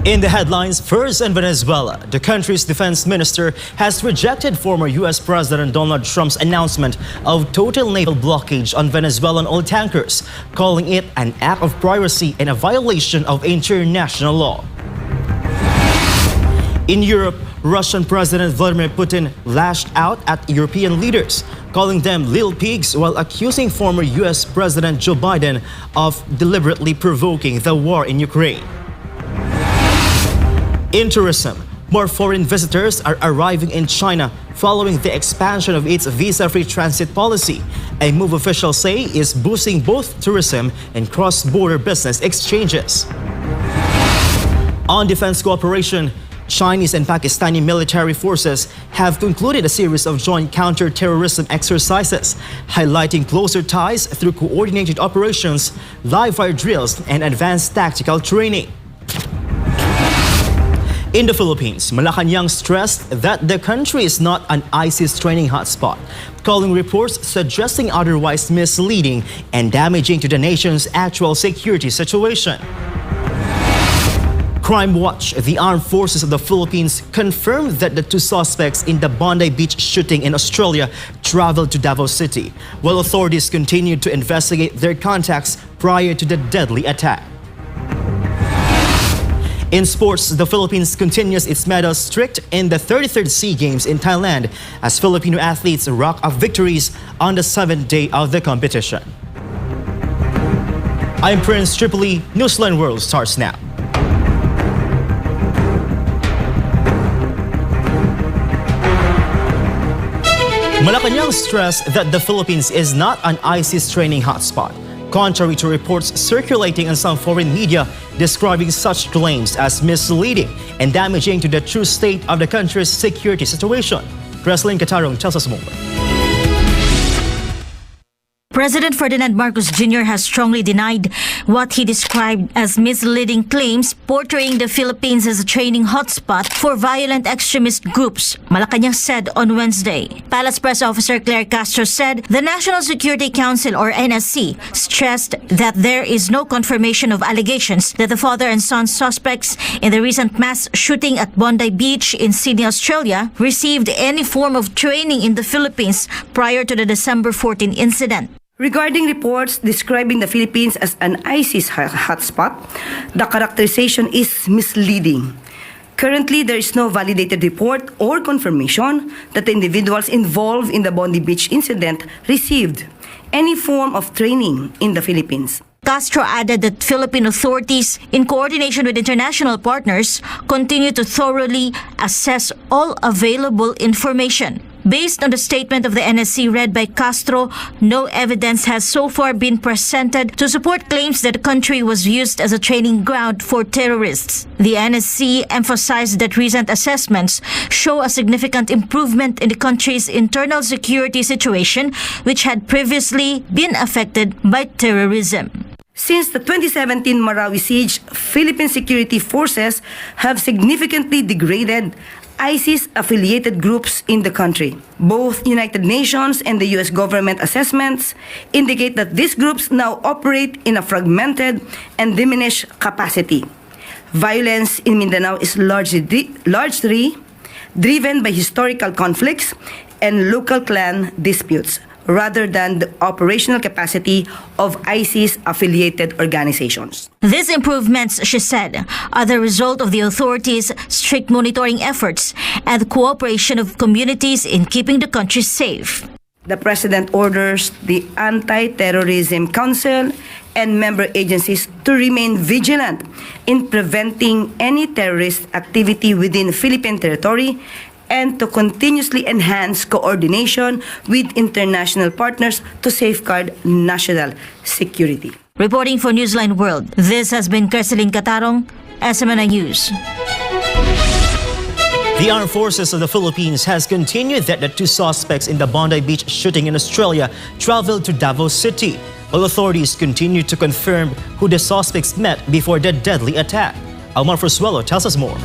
In the headlines, first in Venezuela, the country's defense minister has rejected former U.S. President Donald Trump's announcement of total naval blockade on Venezuelan oil tankers, calling it an act of piracy and a violation of international law. In Europe, Russian President Vladimir Putin lashed out at European leaders, calling them little pigs while accusing former U.S. President Joe Biden of deliberately provoking the war in Ukraine. In tourism, more foreign visitors are arriving in China following the expansion of its visa-free transit policy, a move officials say is boosting both tourism and cross-border business exchanges. On defense cooperation, Chinese and Pakistani military forces have concluded a series of joint counter-terrorism exercises, highlighting closer ties through coordinated operations, live-fire drills, and advanced tactical training. In the Philippines, Malacanang stressed that the country is not an ISIS training hotspot, calling reports suggesting otherwise misleading and damaging to the nation's actual security situation. Crime Watch, the armed forces of the Philippines, confirmed that the two suspects in the Bondi Beach shooting in Australia traveled to Davao City, while authorities continued to investigate their contacts prior to the deadly attack. In sports, the Philippines continues its medal streak in the 33rd SEA Games in Thailand as Filipino athletes rack up victories on the 7th day of the competition. I'm Prince Tripoli. Newsline World starts now. Malacanang stressed that the Philippines is not an ISIS training hotspot, contrary to reports circulating in some foreign media describing such claims as misleading and damaging to the true state of the country's security situation. Preslyn Catarong tells us more. President Ferdinand Marcos Jr. has strongly denied what he described as misleading claims portraying the Philippines as a training hotspot for violent extremist groups, Malacanang said on Wednesday. Palace Press Officer Claire Castro said the National Security Council or NSC stressed that there is no confirmation of allegations that the father and son suspects in the recent mass shooting at Bondi Beach in Sydney, Australia received any form of training in the Philippines prior to the December 14 incident. Regarding reports describing the Philippines as an ISIS hotspot, the characterization is misleading. Currently, there is no validated report or confirmation that the individuals involved in the Bondi Beach incident received any form of training in the Philippines. Castro added that Philippine authorities, in coordination with international partners, continue to thoroughly assess all available information. Based on the statement of the NSC read by Castro, no evidence has so far been presented to support claims that the country was used as a training ground for terrorists. The NSC emphasized that recent assessments show a significant improvement in the country's internal security situation, which had previously been affected by terrorism. Since the 2017 Marawi siege, Philippine security forces have significantly degraded ISIS-affiliated groups in the country. Both United Nations and the U.S. government assessments indicate that these groups now operate in a fragmented and diminished capacity. Violence in Mindanao is largely driven by historical conflicts and local clan disputes, rather than the operational capacity of ISIS-affiliated organizations. These improvements, she said, are the result of the authorities' strict monitoring efforts and the cooperation of communities in keeping the country safe. The President orders the Anti-Terrorism Council and member agencies to remain vigilant in preventing any terrorist activity within Philippine territory and to continuously enhance coordination with international partners to safeguard national security. Reporting for Newsline World, this has been Preslyn Catarong, SMNI News. The Armed Forces of the Philippines has continued that the two suspects in the Bondi Beach shooting in Australia traveled to Davao City, while authorities continue to confirm who the suspects met before the deadly attack. Almar Frusuelo tells us more.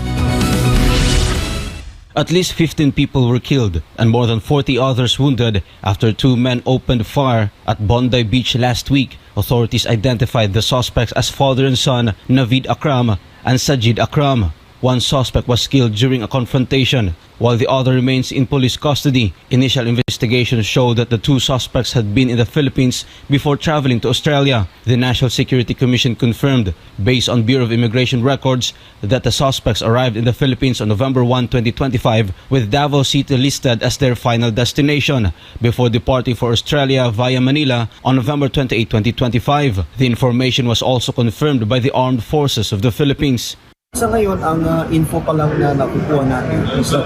At least 15 people were killed and more than 40 others wounded after two men opened fire at Bondi Beach last week. Authorities identified the suspects as father and son Naveed Akram and Sajid Akram. One suspect was killed during a confrontation, while the other remains in police custody. Initial investigations showed that the two suspects had been in the Philippines before traveling to Australia. The National Security Commission confirmed, based on Bureau of Immigration records, that the suspects arrived in the Philippines on November 1, 2025, with Davao City listed as their final destination, before departing for Australia via Manila on November 28, 2025. The information was also confirmed by the Armed Forces of the Philippines. Sa ngayon, ang info pa lang na nakukuha natin is that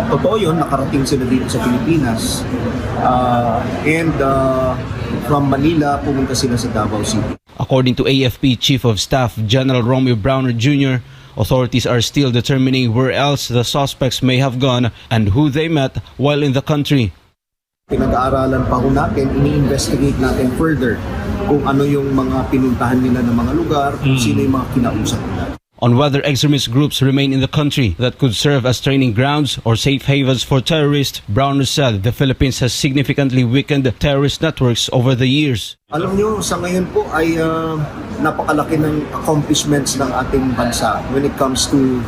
totoo yun, nakarating sila dito sa Pilipinas. And from Manila, pumunta sila sa Davao City. According to AFP Chief of Staff General Romeo Browner Jr., authorities are still determining where else the suspects may have gone and who they met while in the country. Pinag-aaralan pa ho natin, ini-investigate natin further kung ano yung mga pinuntahan nila ng mga lugar, kung sino yung mga kinausap nila. On whether extremist groups remain in the country that could serve as training grounds or safe havens for terrorists, Browner said the Philippines has significantly weakened terrorist networks over the years. Alam nyo, sa ngayon po ay napakalaki ng accomplishments ng ating bansa when it comes to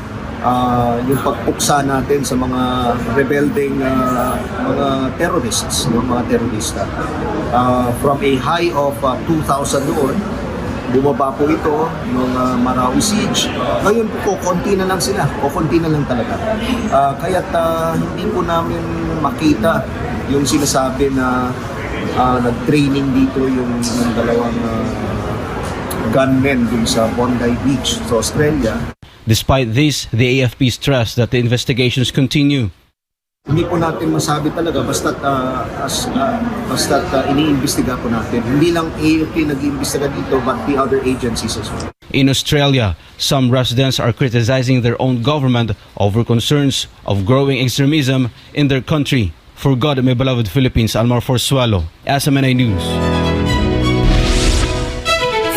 yung pagpuksa natin sa mga rebelding mga terrorists, mga terorista. From a high of 2,000 noon, bumaba po ito yung Marawi siege. Ngayon po, konti na lang sila. Konti na lang talaga. Kaya't hindi po namin makita yung sinasabi na nag-training dito yung dalawang gunmen dun sa Bondi Beach sa Australia. Despite this, the AFP stressed that the investigations continue. Hindi po natin masabi talaga basta't iniimbestiga po natin. Hindi lang AFP nag-iimbestiga dito but the other agencies as well. In Australia, some residents are criticizing their own government over concerns of growing extremism in their country. For God, my beloved Philippines, Almar Forsuelo, SMNI News.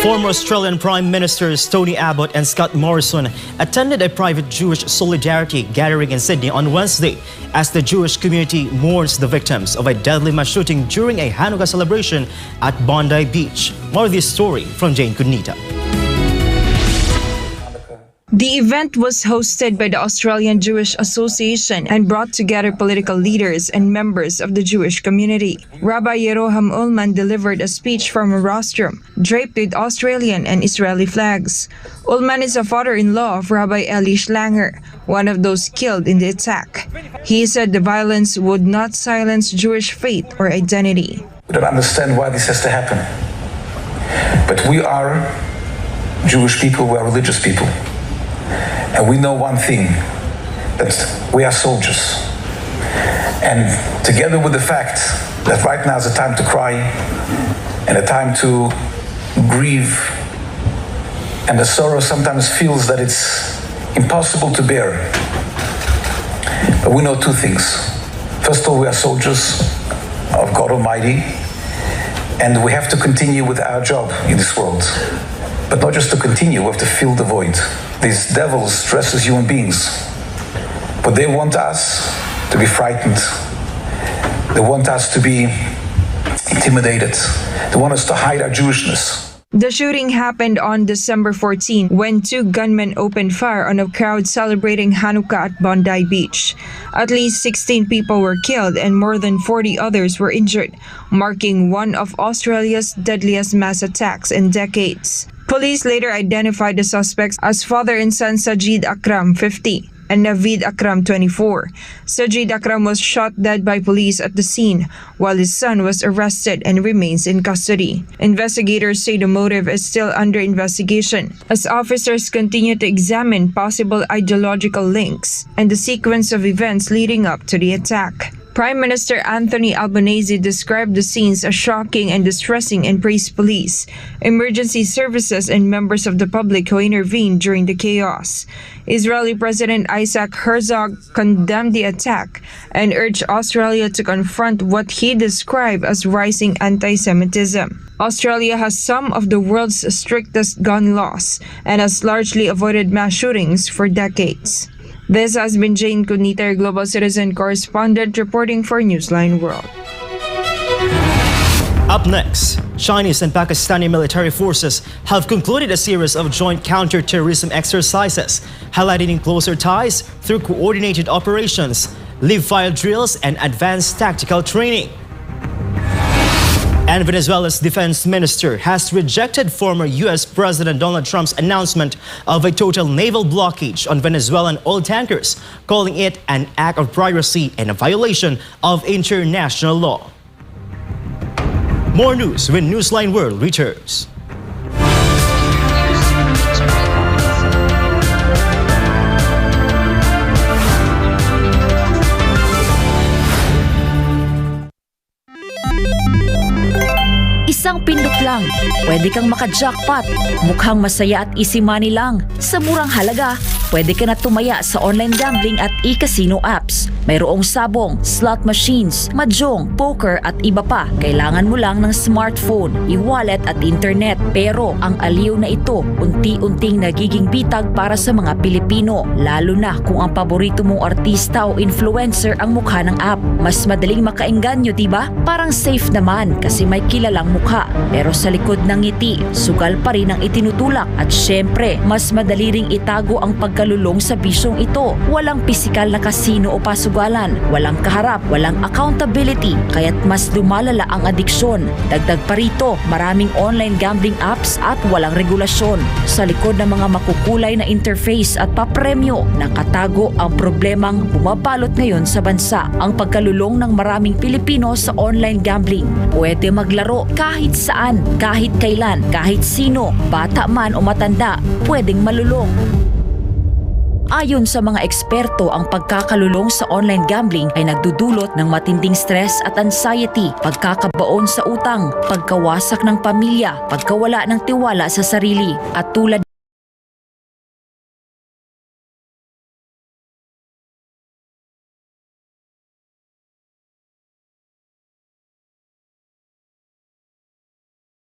Former Australian Prime Ministers Tony Abbott and Scott Morrison attended a private Jewish solidarity gathering in Sydney on Wednesday as the Jewish community mourns the victims of a deadly mass shooting during a Hanukkah celebration at Bondi Beach. More of this story from Jane Cunita. The event was hosted by the Australian Jewish Association and brought together political leaders and members of the Jewish community. Rabbi Yeroham Ullman delivered a speech from a rostrum draped with Australian and Israeli flags. Ullman is a father-in-law of Rabbi Eli Schlanger, one of those killed in the attack. He said the violence would not silence Jewish faith or identity. We don't understand why this has to happen. But we are Jewish people, we are religious people. And we know one thing, that we are soldiers. And together with the fact that right now is a time to cry and a time to grieve, and the sorrow sometimes feels that it's impossible to bear. But we know two things. First of all, we are soldiers of God Almighty, and we have to continue with our job in this world. But not just to continue, we have to fill the void. These devils dress as human beings, but they want us to be frightened. They want us to be intimidated. They want us to hide our Jewishness. The shooting happened on December 14 when two gunmen opened fire on a crowd celebrating Hanukkah at Bondi Beach. At least 16 people were killed and more than 40 others were injured, marking one of Australia's deadliest mass attacks in decades. Police later identified the suspects as father and son Sajid Akram, 50, and Naveed Akram, 24. Sajid Akram was shot dead by police at the scene, while his son was arrested and remains in custody. Investigators say the motive is still under investigation, as officers continue to examine possible ideological links and the sequence of events leading up to the attack. Prime Minister Anthony Albanese described the scenes as shocking and distressing and praised police, emergency services, and members of the public who intervened during the chaos. Israeli President Isaac Herzog condemned the attack and urged Australia to confront what he described as rising anti-Semitism. Australia has some of the world's strictest gun laws and has largely avoided mass shootings for decades. This has been Jane Cuniter, Global Citizen Correspondent, reporting for Newsline World. Up next, Chinese and Pakistani military forces have concluded a series of joint counter-terrorism exercises, highlighting closer ties through coordinated operations, live-fire drills, and advanced tactical training. And Venezuela's defense minister has rejected former U.S. President Donald Trump's announcement of a total naval blockade on Venezuelan oil tankers, calling it an act of piracy and a violation of international law. More news when Newsline World returns. Isang pindot lang, pwede kang maka-jackpot. Mukhang masaya at easy money lang. Sa murang halaga, pwede ka na tumaya sa online gambling at e-casino apps. Mayroong sabong, slot machines, mahjong, poker at iba pa. Kailangan mo lang ng smartphone, e-wallet at internet. Pero ang aliw na ito, unti-unting nagiging bitag para sa mga Pilipino. Lalo na kung ang paborito mong artista o influencer ang mukha ng app. Mas madaling makaengganyo, diba? Parang safe naman kasi may kilalang mukha. Pero sa likod ng ngiti, sugal pa rin ang itinutulak. At syempre, mas madali ring itago ang pagkalulong sa bisyong ito. Walang pisikal na kasino o pasugalan, walang kaharap, walang accountability, kaya't mas lumalala ang adiksyon. Dagdag pa rito, maraming online gambling apps at walang regulasyon. Sa likod ng mga makukulay na interface at papremyo, nakatago ang problemang bumabalot ngayon sa bansa. Ang pagkalulong ng maraming Pilipino sa online gambling. Pwede maglaro kahit saan, kahit kailan, kahit sino, bata man o matanda, pwedeng malulong. Ayon sa mga eksperto, ang pagkakalulong sa online gambling ay nagdudulot ng matinding stress at anxiety, pagkakabaon sa utang, pagkawasak ng pamilya, pagkawala ng tiwala sa sarili, at tulad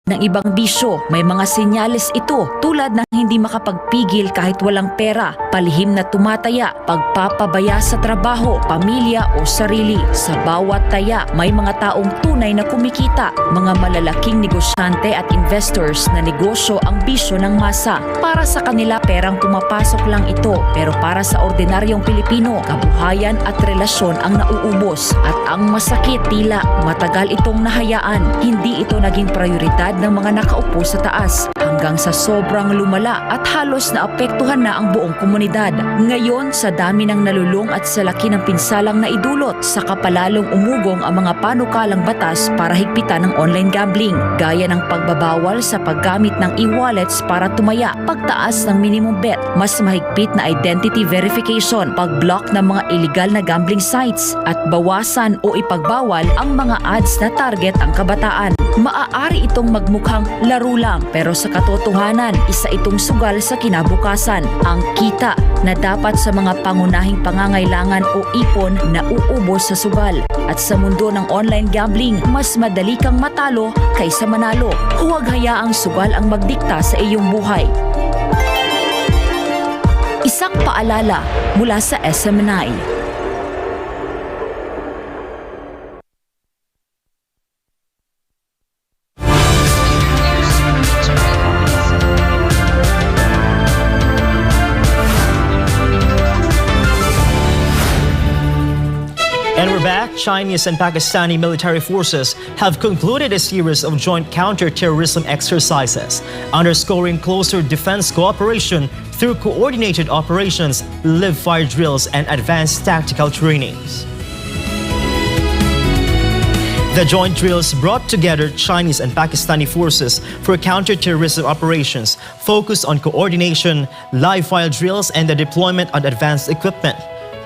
ng ibang bisyo. May mga senyales ito tulad ng hindi makapagpigil kahit walang pera, palihim na tumataya, pagpapabaya sa trabaho, pamilya o sarili. Sa bawat taya, may mga taong tunay na kumikita, mga malalaking negosyante at investors na negosyo ang bisyo ng masa. Para sa kanila, perang pumapasok lang ito, pero para sa ordinaryong Pilipino, kabuhayan at relasyon ang nauubos. At ang masakit, tila matagal itong nahayaan. Hindi ito naging prioridad ng mga nakaupo sa taas hanggang sa sobrang lumala at halos naapektuhan na ang buong komunidad. Ngayon, sa dami ng nalulung at sa laki ng pinsalang naidulot, saka palalong umugong ang mga panukalang batas para higpitan ng online gambling, gaya ng pagbabawal sa paggamit ng e-wallets para tumaya, pagtaas ng minimum bet, mas mahigpit na identity verification, pag-block ng mga illegal na gambling sites, at bawasan o ipagbawal ang mga ads na target ang kabataan. Maaari itong magmukhang laro lang, pero sa katotohanan, isa itong sugal sa kinabukasan. Ang kita na dapat sa mga pangunahing pangangailangan o ipon na uubos sa sugal. At sa mundo ng online gambling, mas madali kang matalo kaysa manalo. Huwag hayaang sugal ang magdikta sa iyong buhay. Isang paalala mula sa SMNI. And we're back. Chinese and Pakistani military forces have concluded a series of joint counter-terrorism exercises, underscoring closer defense cooperation through coordinated operations, live-fire drills, and advanced tactical trainings. The joint drills brought together Chinese and Pakistani forces for counter-terrorism operations focused on coordination, live-fire drills, and the deployment of advanced equipment.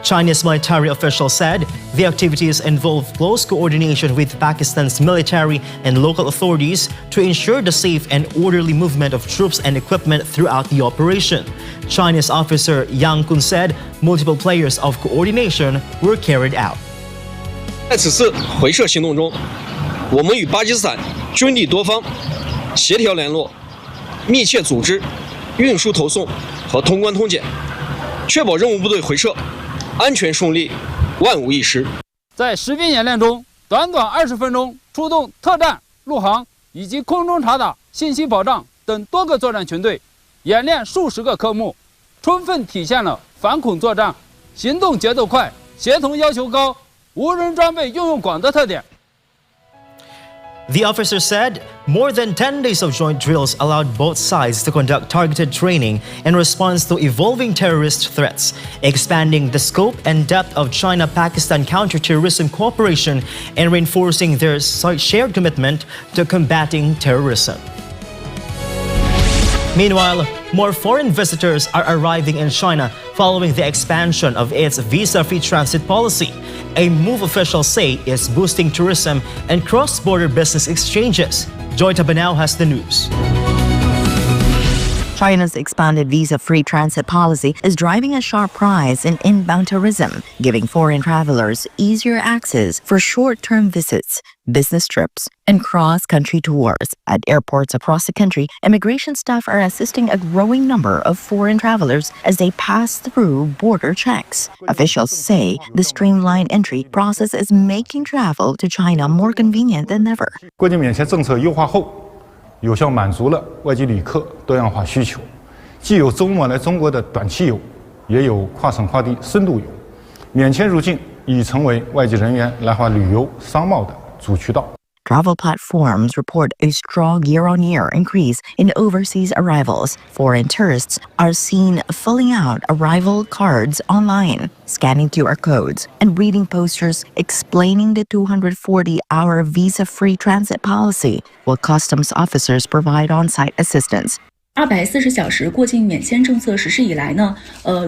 Chinese military officials said the activities involve close coordination with Pakistan's military and local authorities to ensure the safe and orderly movement of troops and equipment throughout the operation. Chinese officer Yang Kun said multiple layers of coordination were carried out. 在此次回射行动中，我们与巴基斯坦军力多方协调联络，密切组织运输投送和通关通检，确保任务部队回撤安全顺利，万无一失。在实兵演练中，短20分钟出动特战、陆航以及空中察打、信息保障等多个作战群队，演练数十个科目，充分体现了反恐作战行动节奏快、协同要求高、无人装备应用广的特点。The officer said more than 10 days of joint drills allowed both sides to conduct targeted training in response to evolving terrorist threats, expanding the scope and depth of China-Pakistan counterterrorism cooperation and reinforcing their shared commitment to combating terrorism. Meanwhile, more foreign visitors are arriving in China following the expansion of its visa-free transit policy, a move officials say is boosting tourism and cross-border business exchanges. Joy Tabanao has the news. China's expanded visa-free transit policy is driving a sharp rise in inbound tourism, giving foreign travelers easier access for short-term visits, business trips, and cross-country tours. At airports across the country, immigration staff are assisting a growing number of foreign travelers as they pass through border checks. Officials say the streamlined entry process is making travel to China more convenient than ever. 过境免签政策优化后，有效满足了外籍旅客多样化需求，既有周末来中国的短期游，也有跨省跨地深度游。免签入境已成为外籍人员来华旅游、商贸的主渠道。 Travel platforms report a strong year-on-year increase in overseas arrivals. Foreign tourists are seen filling out arrival cards online, scanning QR codes, and reading posters explaining the 240-hour visa-free transit policy, while customs officers provide on-site assistance. 240小时过境免签政策实施以来呢，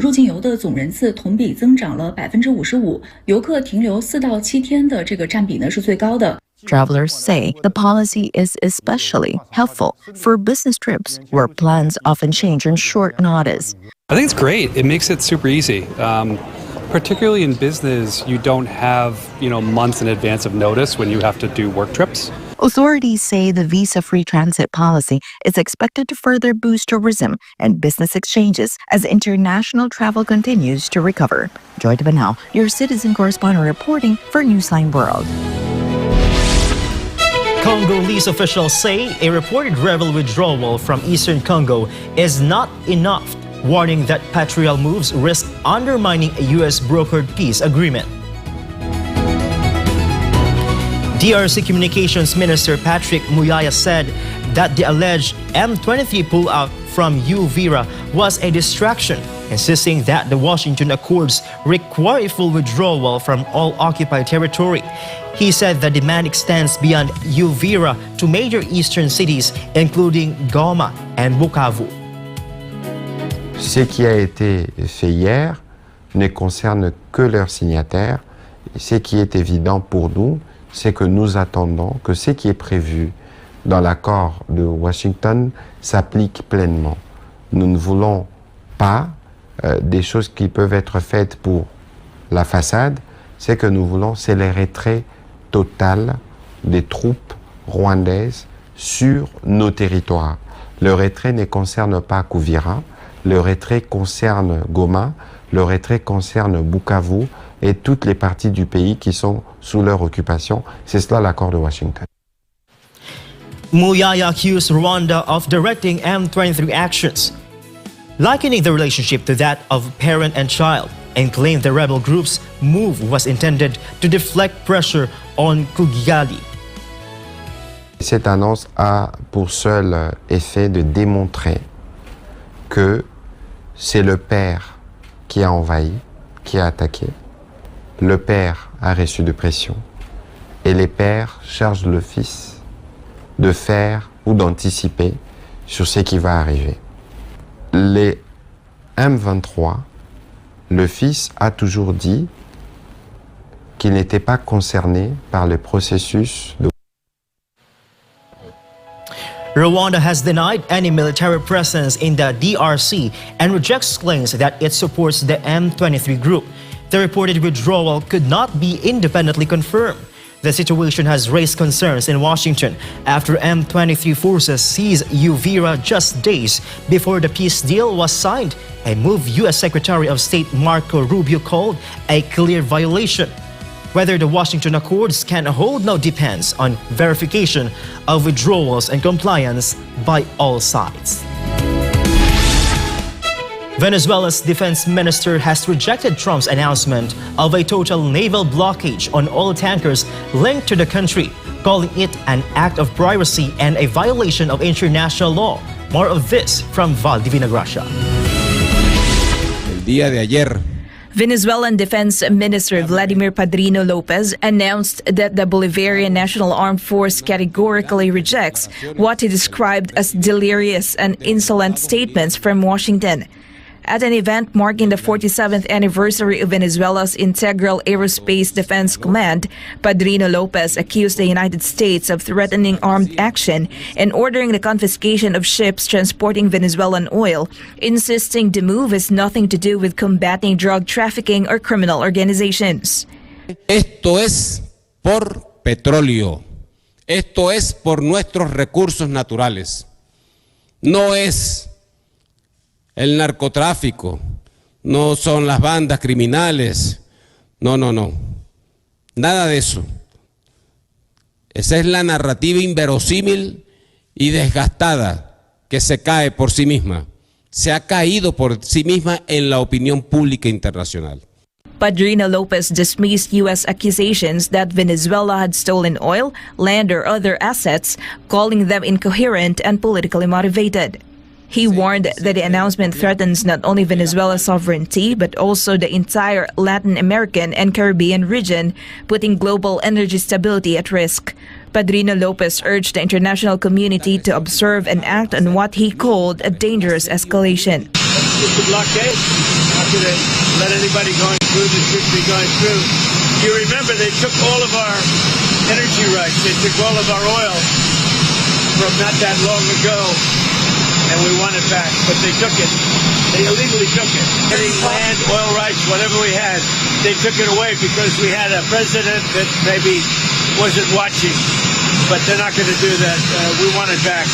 入境游的总人次同比增长了55%，游客停留4到7天的这个占比呢是最高的。 Travelers say the policy is especially helpful for business trips where plans often change on short notice. I think it's great. It makes it super easy. Particularly in business, you don't have, months in advance of notice when you have to do work trips. Authorities say the visa-free transit policy is expected to further boost tourism and business exchanges as international travel continues to recover. Joy Tabanao, your citizen correspondent reporting for Newsline World. Congolese officials say a reported rebel withdrawal from eastern Congo is not enough, warning that patrial moves risk undermining a U.S. brokered peace agreement. DRC Communications Minister Patrick Muyaya said that the alleged M23 pullout from Uvira was a distraction, insisting that the Washington Accords require a full withdrawal from all occupied territory. He said the demand extends beyond Uvira to major eastern cities, including Goma and Bukavu. Ce qui a été fait hier ne concerne que leurs signataires. Ce qui est évident pour nous, c'est que nous attendons que ce qui est prévu dans l'accord de Washington s'applique pleinement. Nous ne voulons pas des choses qui peuvent être faites pour la façade. Ce que nous voulons, c'est le retrait total des troupes rwandaises sur nos territoires. Le retrait ne concerne pas Kouvira, le retrait concerne Goma, le retrait concerne Bukavu et toutes les parties du pays qui sont sous leur occupation. C'est cela l'accord de Washington. Muyaya accused Rwanda of directing M23 actions, likening the relationship to that of parent and child, and claimed the rebel group's move was intended to deflect pressure on Kigali. Cette annonce a pour seul effet de démontrer que c'est le père qui a envahi, qui a attaqué. Le père a reçu de pression et les pères chargent le fils de faire ou d'anticiper sur ce qui va arriver. Les M23, le fils a toujours dit qu'il n'était pas concerné par le processus de... Rwanda has denied any military presence in the DRC and rejects claims that it supports the M23 group. The reported withdrawal could not be independently confirmed. The situation has raised concerns in Washington after M23 forces seized Uvira just days before the peace deal was signed, a move U.S. Secretary of State Marco Rubio called a clear violation. Whether the Washington Accords can hold now depends on verification of withdrawals and compliance by all sides. Venezuela's defense minister has rejected Trump's announcement of a total naval blockade on oil tankers linked to the country, calling it an act of piracy and a violation of international law. More of this from Val Divina Gracia. El día de ayer, Venezuelan Defense Minister Vladimir Padrino Lopez announced that the Bolivarian National Armed Force categorically rejects what he described as delirious and insolent statements from Washington. At an event marking the 47th anniversary of Venezuela's Integral Aerospace Defense Command, Padrino Lopez accused the United States of threatening armed action and ordering the confiscation of ships transporting Venezuelan oil, insisting the move has nothing to do with combating drug trafficking or criminal organizations. esto es por petróleo, esto es por nuestros recursos naturales, no es el narcotráfico, no son las bandas criminales, no, nada de eso. Esa es la narrativa inverosímil y desgastada que se cae por sí misma, se ha caído por sí misma en la opinión pública internacional. Padrino Lopez dismissed U.S. accusations that Venezuela had stolen oil, land, or other assets, calling them incoherent and politically motivated. He warned that the announcement threatens not only Venezuela's sovereignty, but also the entire Latin American and Caribbean region, putting global energy stability at risk. Padrino Lopez urged the international community to observe and act on what he called a dangerous escalation. It's a blockade. Not going to let anybody going through that should be going through. You remember they took all of our energy rights. They took all of our oil from not that long ago. And we want it back, but they took it. They illegally took it. Any land, oil rights, whatever we had, they took it away because we had a president that maybe wasn't watching. But they're not going to do that. We want it back.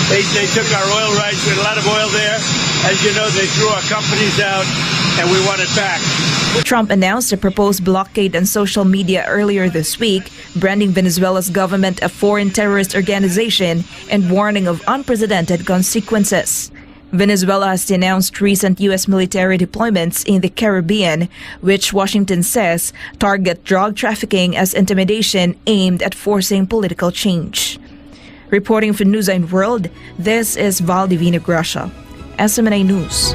They took our oil rights. We had a lot of oil there. As you know, they threw our companies out, and we want it back. Trump announced a proposed blockade on social media earlier this week, branding Venezuela's government a foreign terrorist organization and warning of unprecedented consequences. Venezuela has denounced recent U.S. military deployments in the Caribbean, which Washington says target drug trafficking as intimidation aimed at forcing political change. Reporting for Newsline World, this is Val Divina Gracia, SMNI News.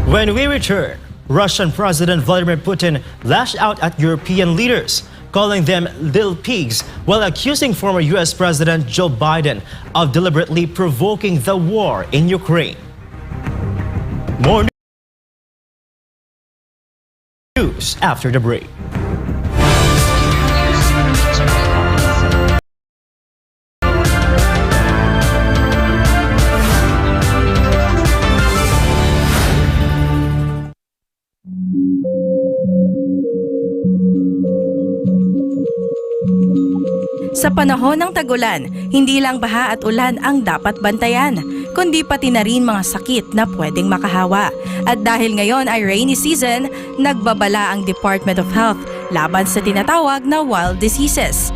When we return, Russian President Vladimir Putin lashed out at European leaders, calling them little pigs, while accusing former U.S. President Joe Biden of deliberately provoking the war in Ukraine. More news after the break. Sa panahon ng tagulan, hindi lang baha at ulan ang dapat bantayan, kundi pati na rin mga sakit na pwedeng makahawa. At dahil ngayon ay rainy season, nagbabala ang Department of Health laban sa tinatawag na wild diseases.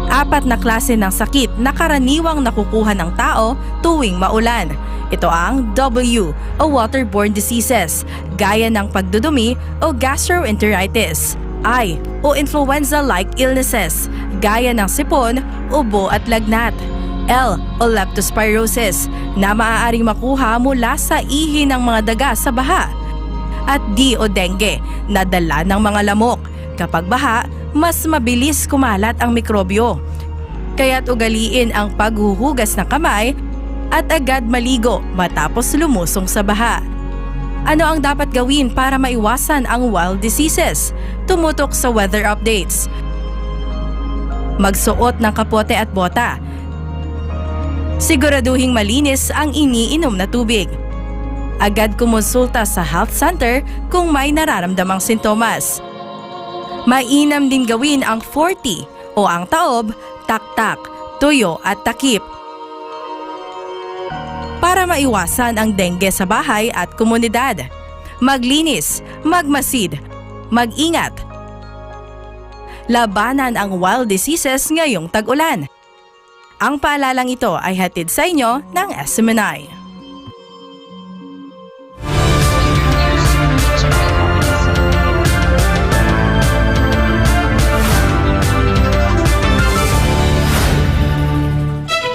4 na klase ng sakit na karaniwang nakukuha ng tao tuwing maulan. Ito ang W o waterborne diseases, gaya ng pagdudumi o gastroenteritis. I o influenza-like illnesses, gaya ng sipon, ubo at lagnat. L o leptospirosis, na maaaring makuha mula sa ihi ng mga daga sa baha. At D o dengue, na dala ng mga lamok. Kapag baha, mas mabilis kumalat ang mikrobyo. Kaya't ugaliin ang paghuhugas ng kamay at agad maligo matapos lumusong sa baha. Ano ang dapat gawin para maiwasan ang wild diseases? Tumutok sa weather updates. Magsuot ng kapote at bota. Siguraduhing malinis ang iniinom na tubig. Agad kumonsulta sa health center kung may nararamdamang sintomas. Mainam din gawin ang 40 o ang taob, taktak, tuyo at takip para maiwasan ang dengue sa bahay at komunidad. Maglinis, magmasid, mag-ingat. Labanan ang wild diseases ngayong tag-ulan. Ang paalalang ito ay hatid sa inyo ng SMNI.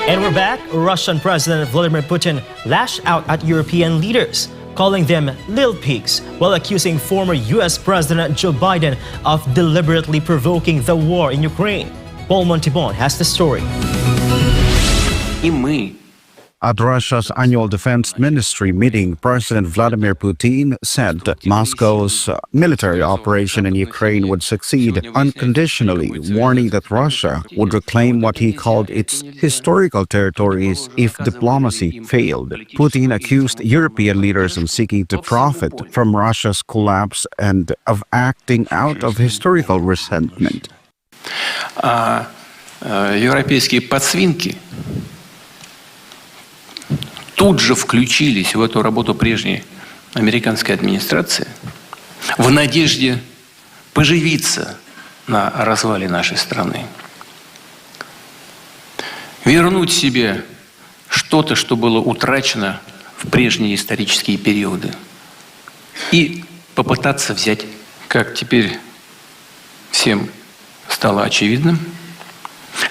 And we're back. Russian President Vladimir Putin lashed out at European leaders, calling them little pigs, while accusing former U.S. President Joe Biden of deliberately provoking the war in Ukraine. Paul Montibon has the story. At Russia's annual defense ministry meeting, President Vladimir Putin said that Moscow's military operation in Ukraine would succeed unconditionally, warning that Russia would reclaim what he called its historical territories if diplomacy failed. Putin accused European leaders of seeking to profit from Russia's collapse and of acting out of historical resentment. Европейские подсвинки тут же включились в эту работу прежней американской администрации в надежде поживиться на развале нашей страны. Вернуть себе что-то, что было утрачено в прежние исторические периоды. И попытаться взять, как теперь всем стало очевидным,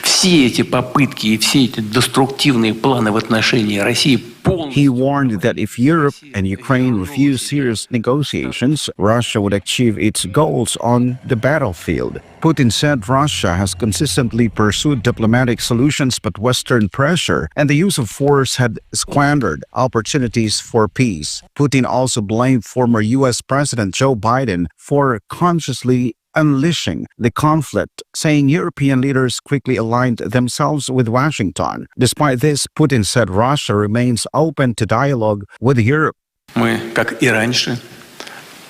все эти попытки и все эти деструктивные планы в отношении России полностью... He warned that if Europe and Ukraine refuse serious negotiations, Russia would achieve its goals on the battlefield. Putin said Russia has consistently pursued diplomatic solutions, but Western pressure and the use of force had squandered opportunities for peace. Putin also blamed former U.S. President Joe Biden for consciously unleashing the conflict, saying European leaders quickly aligned themselves with Washington. Despite this, Putin said Russia remains open to dialogue with Europe. Мы, как и раньше,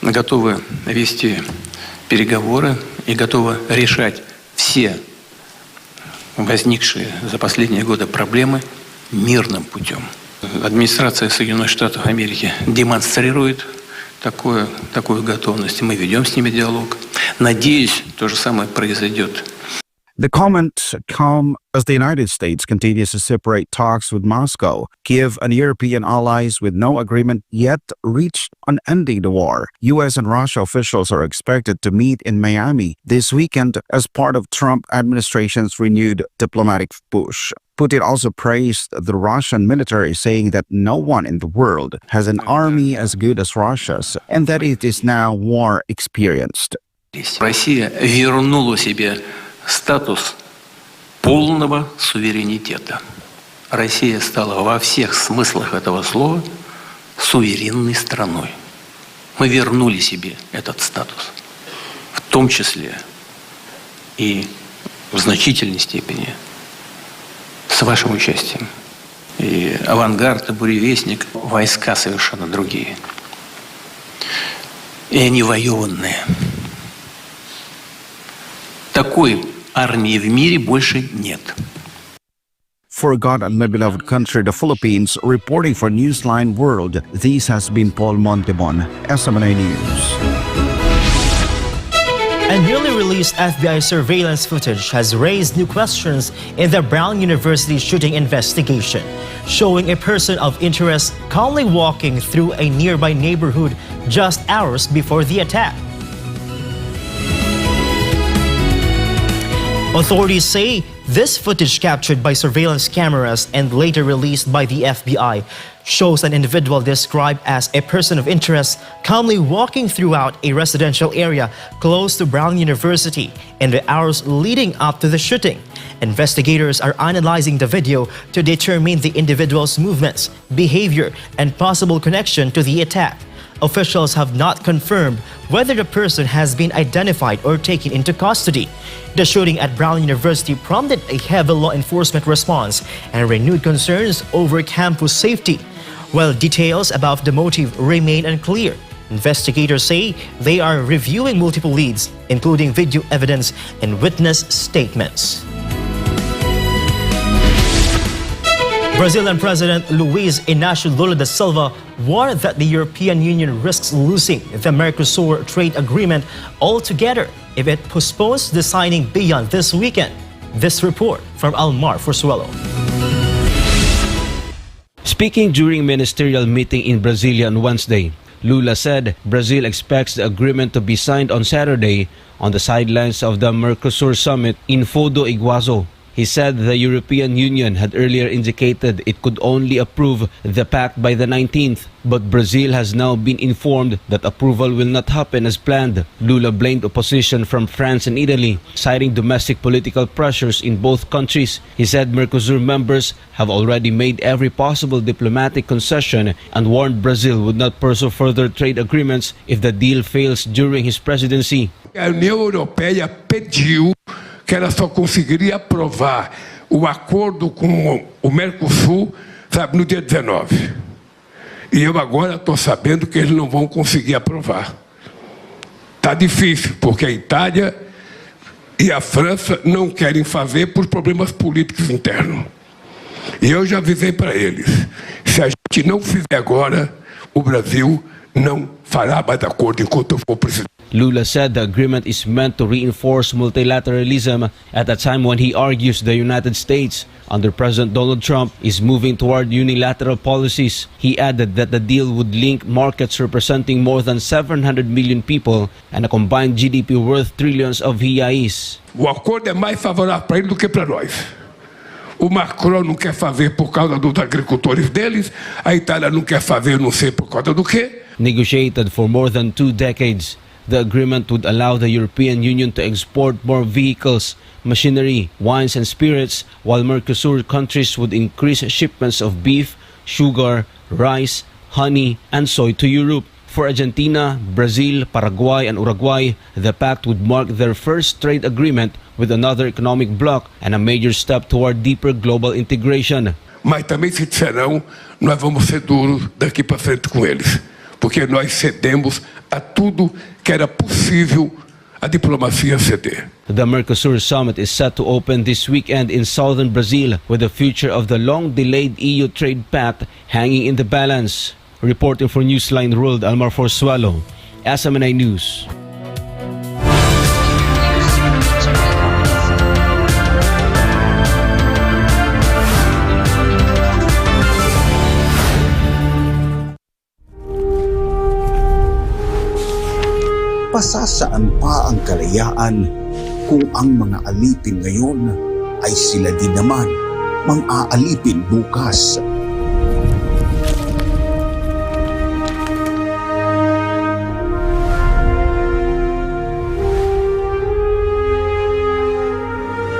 готовы вести переговоры и готовы решать все возникшие за последние годы проблемы мирным путем. Администрация Соединенных Штатов Америки демонстрирует такую готовность. Мы ведем с ними диалог. Надеюсь, то же самое произойдет. The comments come as the United States continues to separate talks with Moscow. Kiev and European allies with no agreement yet reached on ending the war. U.S. and Russia officials are expected to meet in Miami this weekend as part of Trump administration's renewed diplomatic push. Putin also praised the Russian military, saying that no one in the world has an army as good as Russia's and that it is now war experienced. Россия вернула себе статус полного суверенитета. Россия стала во всех смыслах этого слова суверенной страной. Мы вернули себе этот статус, в том числе и в значительной степени с вашим участием. И авангард, и буревестник, войска совершенно другие. И они воеванные. Такой армии в мире больше нет. For God and my beloved country, the Philippines, reporting for Newsline World, this has been Paul Montibon, SMNI News. And newly released FBI surveillance footage has raised new questions in the Brown University shooting investigation, showing a person of interest calmly walking through a nearby neighborhood just hours before the attack. Authorities say this footage captured by surveillance cameras and later released by the FBI shows an individual described as a person of interest calmly walking throughout a residential area close to Brown University in the hours leading up to the shooting. Investigators are analyzing the video to determine the individual's movements, behavior, and possible connection to the attack. Officials have not confirmed whether the person has been identified or taken into custody. The shooting at Brown University prompted a heavy law enforcement response and renewed concerns over campus safety. While details about the motive remain unclear, Investigators say they are reviewing multiple leads, including video evidence and witness statements. Brazilian President Luiz Inácio Lula da Silva warned that the European Union risks losing the Mercosur trade agreement altogether if it postpones the signing beyond this weekend. This report from Almar Forsuelo. Speaking during ministerial meeting in Brasilia on Wednesday, Lula said Brazil expects the agreement to be signed on Saturday on the sidelines of the Mercosur summit in Foz do Iguaçu. He said the European Union had earlier indicated it could only approve the pact by the 19th, but Brazil has now been informed that approval will not happen as planned. Lula blamed opposition from France and Italy, citing domestic political pressures in both countries. He said Mercosur members have already made every possible diplomatic concession and warned Brazil would not pursue further trade agreements if the deal fails during his presidency. A União Europeia pediu que ela só conseguiria aprovar o acordo com o Mercosul, sabe, no dia 19. E eu agora estou sabendo que eles não vão conseguir aprovar. Está difícil, porque a Itália e a França não querem fazer por problemas políticos internos. E eu já avisei para eles, se a gente não fizer agora, o Brasil não fará mais acordo enquanto eu for presidente. Lula said the agreement is meant to reinforce multilateralism at a time when he argues the United States, under President Donald Trump, is moving toward unilateral policies. He added that the deal would link markets representing more than 700 million people and a combined GDP worth trillions of reais. O acordo é mais favorável para ele do que para nós. O Macron não quer fazer por causa dos agricultores deles, a Itália não quer fazer não sei por causa do quê. Negotiated for more than 2 decades, the agreement would allow the European Union to export more vehicles, machinery, wines and spirits, while Mercosur countries would increase shipments of beef, sugar, rice, honey and soy to Europe. For Argentina, Brazil, Paraguay and Uruguay, the pact would mark their first trade agreement with another economic bloc and a major step toward deeper global integration. Mas também se disser não, nós vamos ser duros daqui para frente com eles, porque nós cedemos a tudo que era possível a diplomacia ceder. The Mercosur summit is set to open this weekend in southern Brazil, with the future of the long-delayed EU trade pact hanging in the balance. Reporting for Newsline World, Almar Forsuelo, SMNI News. Pasasaan pa ang kalayaan kung ang mga alipin ngayon ay sila din naman mang-aalipin bukas.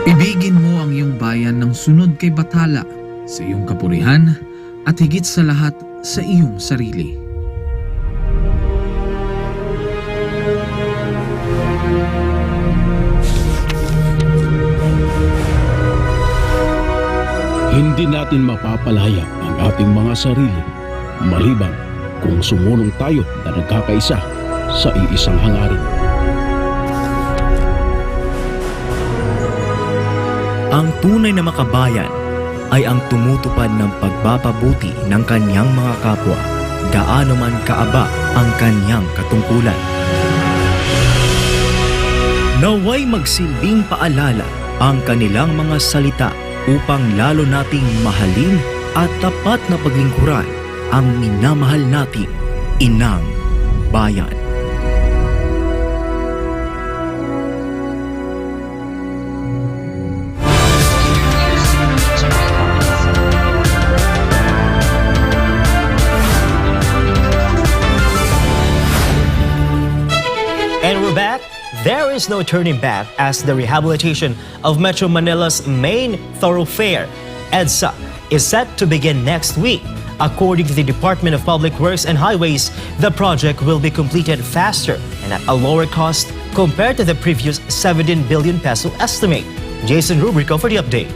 Ibigin mo ang iyong bayan ng sunod kay Bathala, sa iyong kapurihan at higit sa lahat sa iyong sarili. Hindi natin mapapalaya ang ating mga sarili maliban kung sumunong tayo na nagkakaisa sa iisang hangarin. Ang tunay na makabayan ay ang tumutupad ng pagpapabuti ng kanyang mga kapwa, gaano man kaaba ang kanyang katungkulan. Naway magsilbing paalala ang kanilang mga salita upang lalo nating mahalin at tapat na paglingkuran ang minamahal nating inang bayan. And we're back. There is no turning back as the rehabilitation of Metro Manila's main thoroughfare, EDSA, is set to begin next week. According to the Department of Public Works and Highways, the project will be completed faster and at a lower cost compared to the previous 17 billion peso estimate. Jason Rubrico for the update.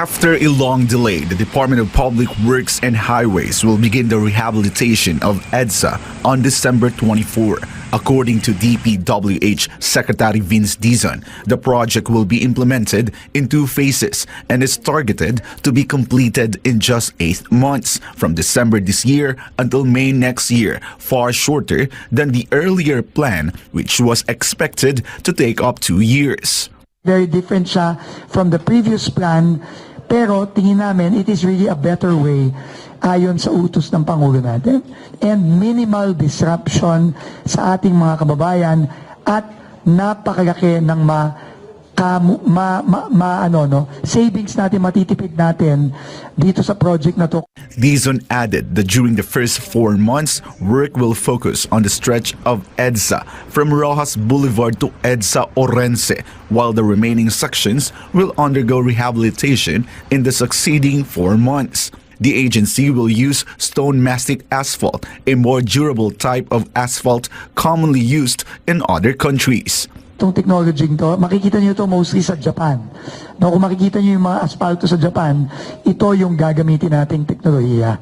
After a long delay, the Department of Public Works and Highways will begin the rehabilitation of EDSA on December 24. According to DPWH Secretary Vince Dizon, the project will be implemented in 2 phases and is targeted to be completed in just 8 months, from December this year until May next year, far shorter than the earlier plan, which was expected to take up 2 years. Very different siya from the previous plan, pero tingin namin it is really a better way ayon sa utos ng Pangulo natin, and minimal disruption sa ating mga kababayan at napakalaki ng savings natin, matitipid natin dito sa project na to. Dizon added that during the first 4 months, work will focus on the stretch of EDSA from Rojas Boulevard to EDSA Orense, while the remaining sections will undergo rehabilitation in the succeeding 4 months. The agency will use stone mastic asphalt, a more durable type of asphalt commonly used in other countries. Itong technology to, makikita niyo ito mostly sa Japan. No, kung makikita niyo yung mga asfalto sa Japan, ito yung gagamitin nating teknolohiya.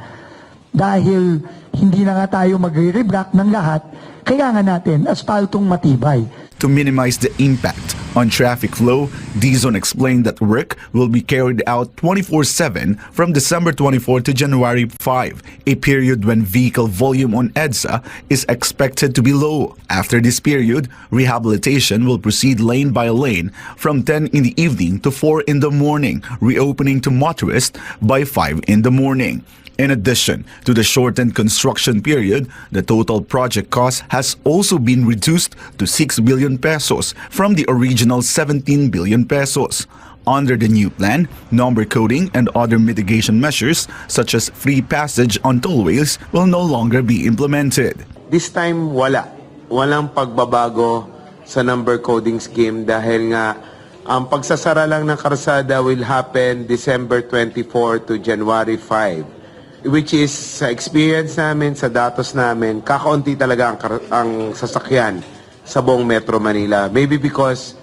Dahil hindi na nga tayo magre-reblock ng lahat, kailangan natin asfaltong matibay. To minimize the impact on traffic flow, Dizon explained that work will be carried out 24/7 from December 24 to January 5, a period when vehicle volume on EDSA is expected to be low. After this period, rehabilitation will proceed lane by lane from 10 in the evening to 4 in the morning, reopening to motorists by 5 in the morning. In addition to the shortened construction period, the total project cost has also been reduced to 6 billion pesos from the original 17 billion pesos. Under the new plan, number coding and other mitigation measures such as free passage on tollways will no longer be implemented. This time, walang pagbabago sa number coding scheme dahil nga ang pagsasara lang ng karsada will happen December 24 to January 5. Which is, sa experience namin, sa datos namin, kakaunti talaga ang sasakyan sa buong Metro Manila. Maybe because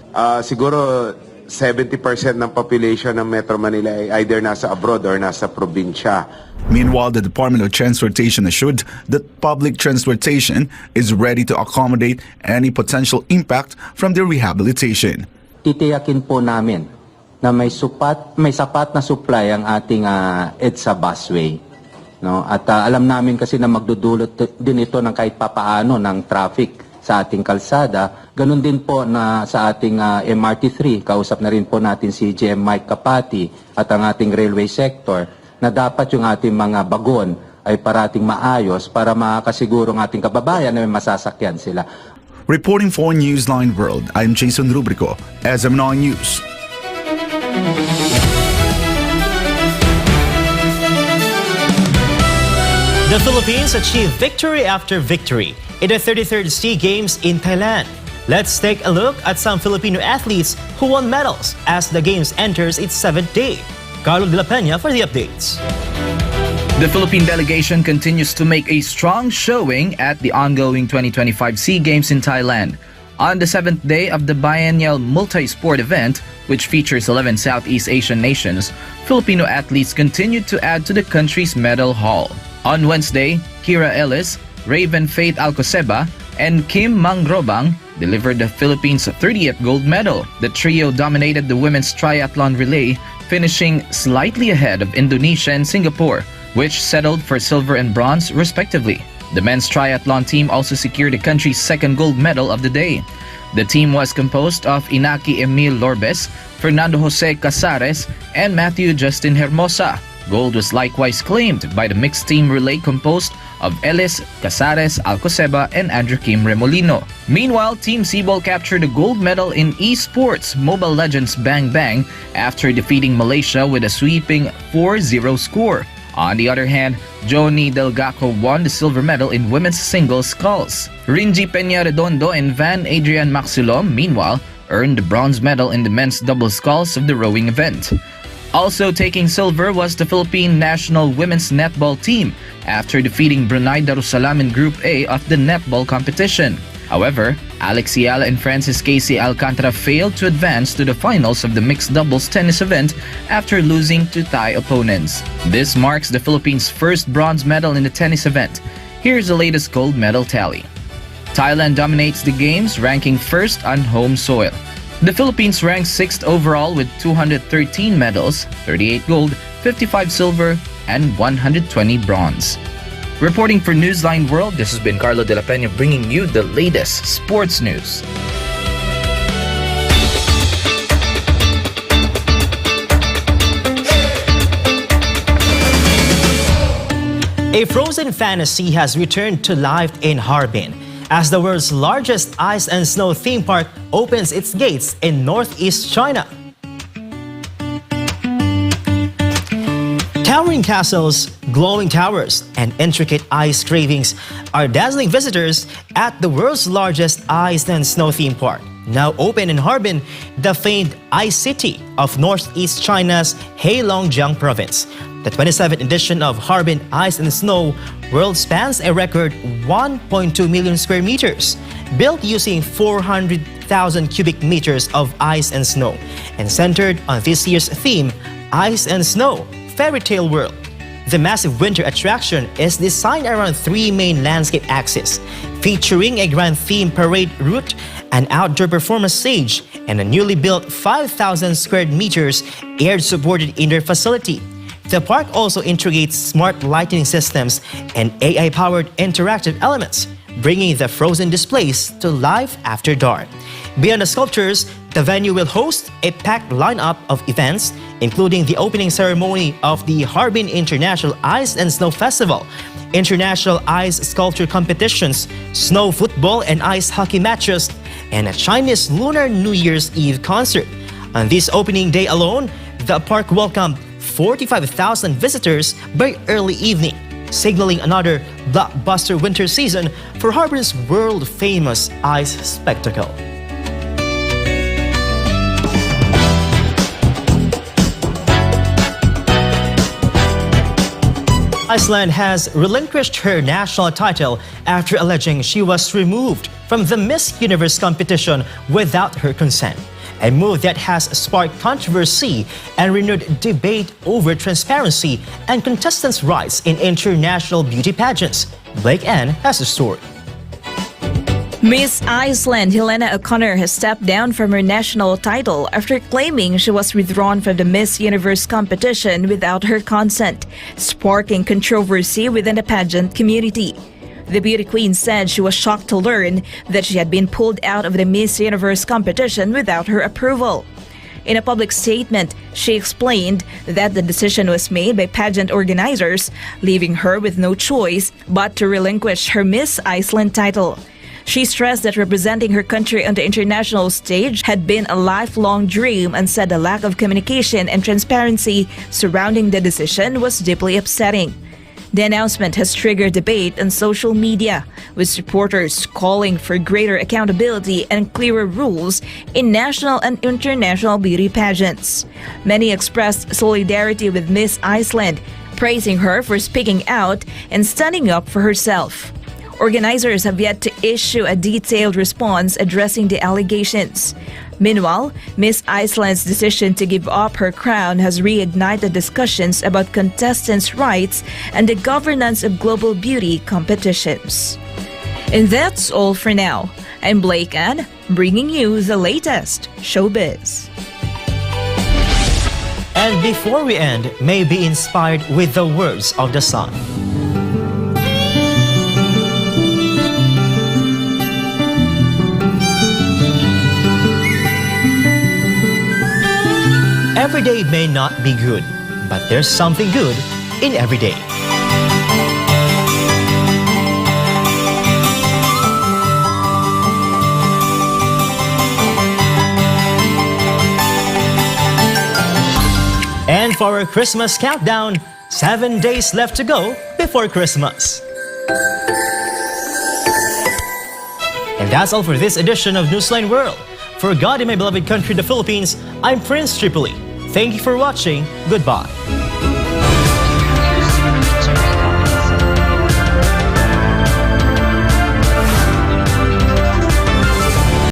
siguro 70% ng population ng Metro Manila ay either nasa abroad or nasa probinsya. Meanwhile, the Department of Transportation assured that public transportation is ready to accommodate any potential impact from the rehabilitation. Titiyakin po namin na may sapat na supply ang ating EDSA busway. No, at alam namin kasi na magdudulot din ito ng kahit papaano ng traffic sa ating kalsada. Ganun din po na sa ating MRT3, kausap na rin po natin si GM Mike Kapati at ang ating railway sector na dapat yung ating mga bagon ay parating maayos para makasiguro ng ating kababayan na may masasakyan sila. Reporting for Newsline World, I'm Jason Rubrico, SMNI News. The Philippines achieved victory after victory in the 33rd SEA Games in Thailand. Let's take a look at some Filipino athletes who won medals as the Games enters its 7th day. Carlo de la Peña for the updates. The Philippine delegation continues to make a strong showing at the ongoing 2025 SEA Games in Thailand. On the 7th day of the biennial multi-sport event, which features 11 Southeast Asian nations, Filipino athletes continued to add to the country's medal haul. On Wednesday, Kira Ellis, Raven Faith Alcoseba, and Kim Mangrobang delivered the Philippines' 30th gold medal. The trio dominated the women's triathlon relay, finishing slightly ahead of Indonesia and Singapore, which settled for silver and bronze respectively. The men's triathlon team also secured the country's 2nd gold medal of the day. The team was composed of Inaki Emil Lorbes, Fernando Jose Casares, and Matthew Justin Hermosa. Gold was likewise claimed by the mixed team relay composed of Ellis, Casares, Alcoseba, and Andrew Kim Remolino. Meanwhile, Team Cebol captured a gold medal in esports Mobile Legends Bang Bang after defeating Malaysia with a sweeping 4-0 score. On the other hand, Johnny Delgaco won the silver medal in women's singles sculls. Rinji Peña Redondo and Van Adrian Maxilom, meanwhile, earned the bronze medal in the men's double sculls of the rowing event. Also taking silver was the Philippine national women's netball team after defeating Brunei Darussalam in Group A of the netball competition. However, Alex Yala and Francis Casey Alcantara failed to advance to the finals of the mixed doubles tennis event after losing to Thai opponents. This marks the Philippines' first bronze medal in the tennis event. Here's the latest gold medal tally. Thailand dominates the games, ranking first on home soil. The Philippines ranks 6th overall with 213 medals, 38 gold, 55 silver, and 120 bronze. Reporting for Newsline World, this has been Carlo De La Peña bringing you the latest sports news. A frozen fantasy has returned to life in Harbin as the world's largest ice and snow theme park opens its gates in northeast China. Towering castles, glowing towers, and intricate ice carvings are dazzling visitors at the world's largest ice and snow theme park. Now open in Harbin, the famed Ice City of northeast China's Heilongjiang province. The 27th edition of Harbin Ice and Snow World spans a record 1.2 million square meters, built using 400,000 cubic meters of ice and snow, and centered on this year's theme, Ice and Snow, Fairy Tale World. The massive winter attraction is designed around 3 main landscape axes, featuring a grand theme parade route, an outdoor performance stage, and a newly built 5,000 square meters air-supported indoor facility. The park also integrates smart lighting systems and AI-powered interactive elements, bringing the frozen displays to life after dark. Beyond the sculptures, the venue will host a packed lineup of events, including the opening ceremony of the Harbin International Ice and Snow Festival, international ice sculpture competitions, snow football and ice hockey matches, and a Chinese Lunar New Year's Eve concert. On this opening day alone, the park welcomed 45,000 visitors by early evening, signaling another blockbuster winter season for Harbin's world-famous ice spectacle. Iceland has relinquished her national title after alleging she was removed from the Miss Universe competition without her consent, a move that has sparked controversy and renewed debate over transparency and contestants' rights in international beauty pageants. Blake Ann has the story. Miss Iceland Helena O'Connor has stepped down from her national title after claiming she was withdrawn from the Miss Universe competition without her consent, sparking controversy within the pageant community. The beauty queen said she was shocked to learn that she had been pulled out of the Miss Universe competition without her approval. In a public statement, she explained that the decision was made by pageant organizers, leaving her with no choice but to relinquish her Miss Iceland title. She stressed that representing her country on the international stage had been a lifelong dream and said the lack of communication and transparency surrounding the decision was deeply upsetting. The announcement has triggered debate on social media, with supporters calling for greater accountability and clearer rules in national and international beauty pageants. Many expressed solidarity with Miss Iceland, praising her for speaking out and standing up for herself. Organizers have yet to issue a detailed response addressing the allegations. Meanwhile, Miss Iceland's decision to give up her crown has reignited discussions about contestants' rights and the governance of global beauty competitions. And that's all for now. I'm Blake Ann, bringing you the latest showbiz. And before we end, may be inspired with the words of the song. Every day may not be good, but there's something good in every day. And for our Christmas countdown, 7 days left to go before Christmas. And that's all for this edition of Newsline World. For God in my beloved country, the Philippines, I'm Prince Tripoli. Thank you for watching. Goodbye.